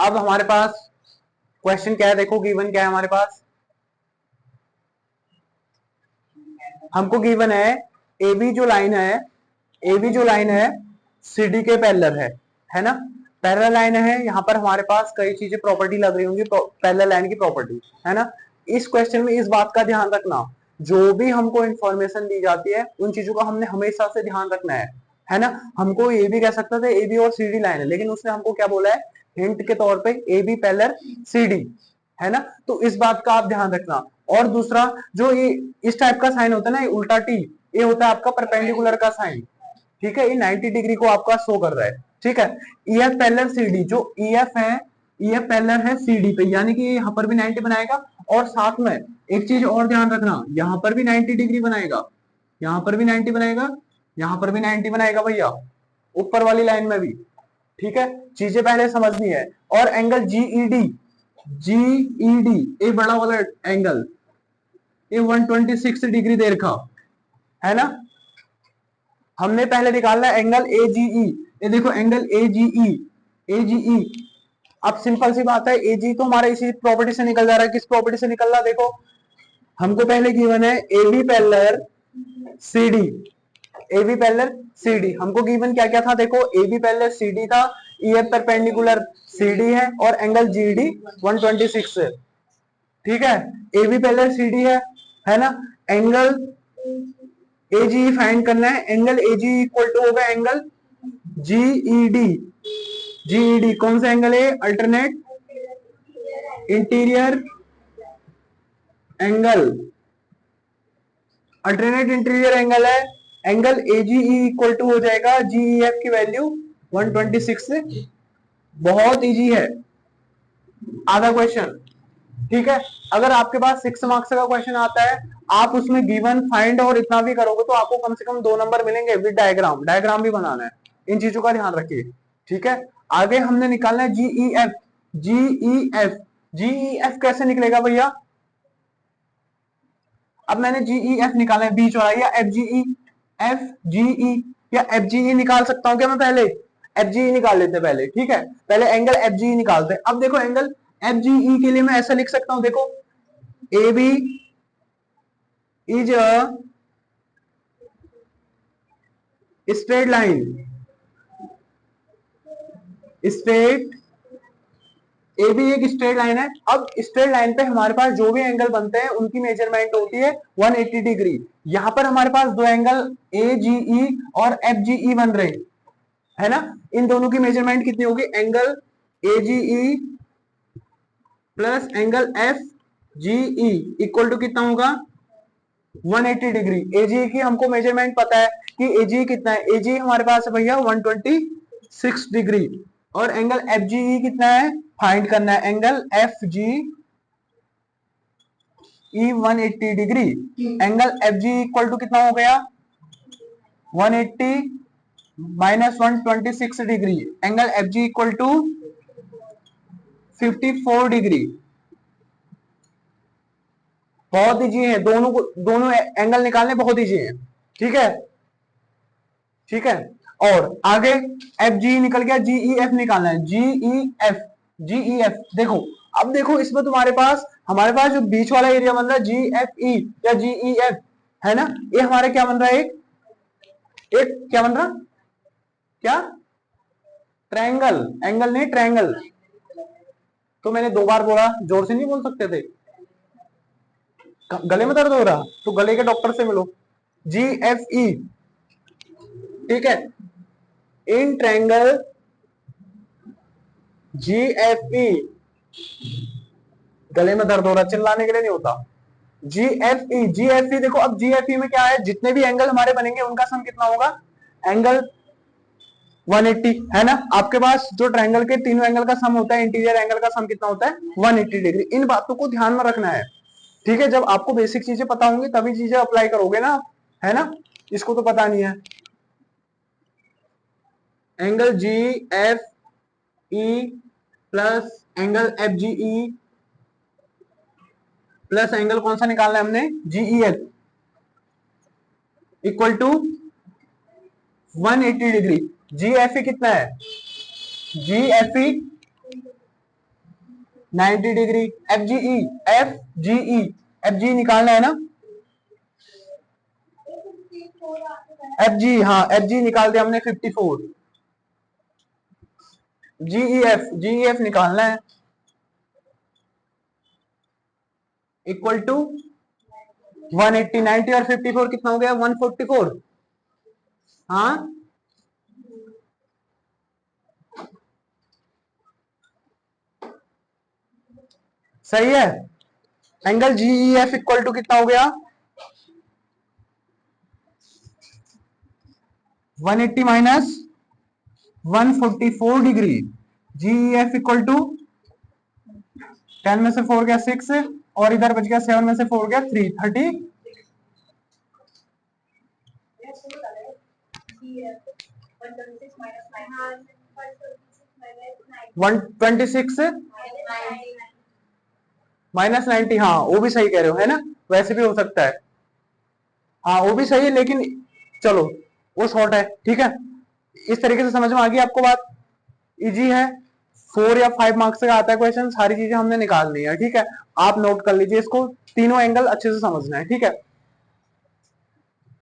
अब हमारे पास क्वेश्चन क्या है, देखो गिवन क्या है हमारे पास। हमको गिवन है ए बी जो लाइन है, ए बी जो लाइन है सी डी के पैरेलल है ना। पैरेलल लाइन है, यहाँ पर हमारे पास कई चीजें प्रॉपर्टी लग रही होंगी पैरेलल लाइन की प्रॉपर्टी, है ना। इस क्वेश्चन में इस बात का ध्यान रखना, जो भी हमको इंफॉर्मेशन दी जाती है उन चीजों का हमने हमेशा से ध्यान रखना है ना। हमको ये भी कह सकता था ए बी और सी डी लाइन है, लेकिन उसने हमको क्या बोला है, हिंट के तौर पे A B parallel C D, है ना। तो इस बात का आप ध्यान रखना। और दूसरा, जो ये इस टाइप का साइन होता है ना, उल्टा टी, ये होता है आपका परपेंडिकुलर का साइन, ठीक है। ये 90 डिग्री को आपका शो कर रहा है, ठीक है। E F parallel C D, जो ई एफ है, ई एफ पैरेलल है सी डी पे, यानी कि यहाँ पर भी 90 बनाएगा। और साथ में एक चीज और ध्यान रखना, यहाँ पर भी 90 डिग्री बनाएगा, यहाँ पर भी 90 बनाएगा, यहाँ पर भी 90 बनाएगा भैया, ऊपर वाली लाइन में भी, ठीक है। चीजें पहले समझनी है। और एंगल जीईडी, जीईडी ये बड़ा वाला एंगल, ये 126 डिग्री दे रखा है ना। हमने पहले निकालना है एंगल एजीई, ये देखो एंगल एजीई, एजीई। अब सिंपल सी बात है, एजी तो हमारा इसी प्रॉपर्टी से निकल जा रहा है। किस प्रॉपर्टी से निकल रहा है, देखो हमको पहले गिवन है A B parallel C D, A B parallel C D. हमको गिवन क्या क्या था, देखो A B parallel C D था, E F perpendicular C D है, और एंगल जी डी 126 है, ठीक है। A B parallel C D है ना। एंगल एजी फाइंड करना है, एंगल एजी इक्वल टू होगा एंगल जीईडी। जीईडी कौन सा एंगल है, alternate interior angle, alternate interior angle है। एंगल एजीई इक्वल टू हो जाएगा जीईएफ की वैल्यू 126 से। बहुत इजी है, आधा क्वेश्चन, ठीक है। अगर आपके पास 6 मार्क्स का क्वेश्चन आता है, आप उसमें गिवन फाइंड और इतना भी करोगे तो आपको कम से कम 2 नंबर मिलेंगे विद डायग्राम, डायग्राम भी बनाना है। इन चीजों का ध्यान रखिए, ठीक है। आगे हमने निकालना है जीईएफ, जीईएफ, जीईएफ कैसे निकलेगा भैया। अब मैंने जीईएफ निकाला है, बीच वाला, या एफजीई, एफजीई या एफजीई निकाल सकता हूं क्या मैं, पहले एफजीई निकाल लेते हैं पहले, ठीक है। पहले एंगल एफजीई निकालते हैं। अब देखो एंगल एफजीई के लिए मैं ऐसा लिख सकता हूं, देखो A B is a straight line, straight, A भी एक स्ट्रेट लाइन है। अब स्ट्रेट लाइन पे हमारे पास जो भी एंगल बनते हैं उनकी मेजरमेंट होती है 180 डिग्री। यहां पर हमारे पास दो एंगल ए जीई और एफ जीई बन रहे है ना। इन दोनों की मेजरमेंट कितनी होगी, angle A GE plus angle F GE equal to कितना होगा, 180 डिग्री। एजी की हमको मेजरमेंट पता है कि एजी कितना है, एजी हमारे पास है भैया 126 डिग्री। और एंगल एफ जीई कितना है, फाइंड करना है angle F G E 180 degree. Angle F G equal to कितना हो गया, 180 minus 126 degree. Angle F G equal to 54 degree. बहुत इजी है, दोनों एंगल निकालने बहुत इजी है, ठीक है, ठीक है। और आगे एफ जी निकल गया, जीई एफ निकालना है, जीई एफ, जीई एफ। देखो अब देखो इसमें तुम्हारे पास, हमारे पास जो बीच वाला एरिया बन रहा है जी एफ ई या जीई एफ, है ना। ये हमारे क्या बन रहा है, एक क्या बन रहा, क्या, ट्रायंगल, एंगल नहीं ट्रायंगल। तो मैंने 2 बार बोला, जोर से नहीं बोल सकते थे, गले में दर्द हो रहा तो गले के डॉक्टर से मिलो। जी एफ ई, ठीक है। इन ट्रायंगल जी एफ ई, गले में दर्द हो रहा, चिल्लाने के लिए नहीं होता। जी एफ ई, जी एफ ई देखो, अब जी एफ ई में क्या है, जितने भी एंगल हमारे बनेंगे उनका सम कितना होगा, एंगल 180, है ना। आपके पास जो ट्रायंगल के तीनों एंगल का सम होता है, इंटीरियर एंगल का सम कितना होता है, 180 डिग्री। इन बातों को ध्यान में रखना है, ठीक है। जब आपको बेसिक चीजें पता होंगी तभी चीजें अप्लाई करोगे ना, है ना। इसको तो पता नहीं है। Angle G F E plus angle F G E plus angle कौन सा निकालना है हमने, GE F equal to 180 degree. G F E कितना है, G F E 90 degree. F G E, F G E, F G निकालना है ना, एफ जी, हाँ एफ जी निकाल दिया हमने 54। जी ई एफ निकालना है, इक्वल टू 180। 90 और 54 कितना हो गया, 144। हाँ सही है। Angle G E F equal to कितना हो गया, 180 minus 144 degree. G E F equal to 10 में से 4 गया 6, और इधर बच गया 7 में से 4 गया 3, 30। 126 माइनस 90, हाँ वो भी सही कह रहे हो, है ना, वैसे भी हो सकता है, हाँ वो भी सही है, लेकिन चलो वो शॉर्ट है, ठीक है। इस तरीके से समझ में आ गई आपको बात, इजी है, 4 या 5 मार्क्स का आता है क्वेश्चन, सारी चीजें हमने निकालनी है, ठीक है। आप नोट कर लीजिए इसको, तीनों एंगल अच्छे से समझना है, ठीक है।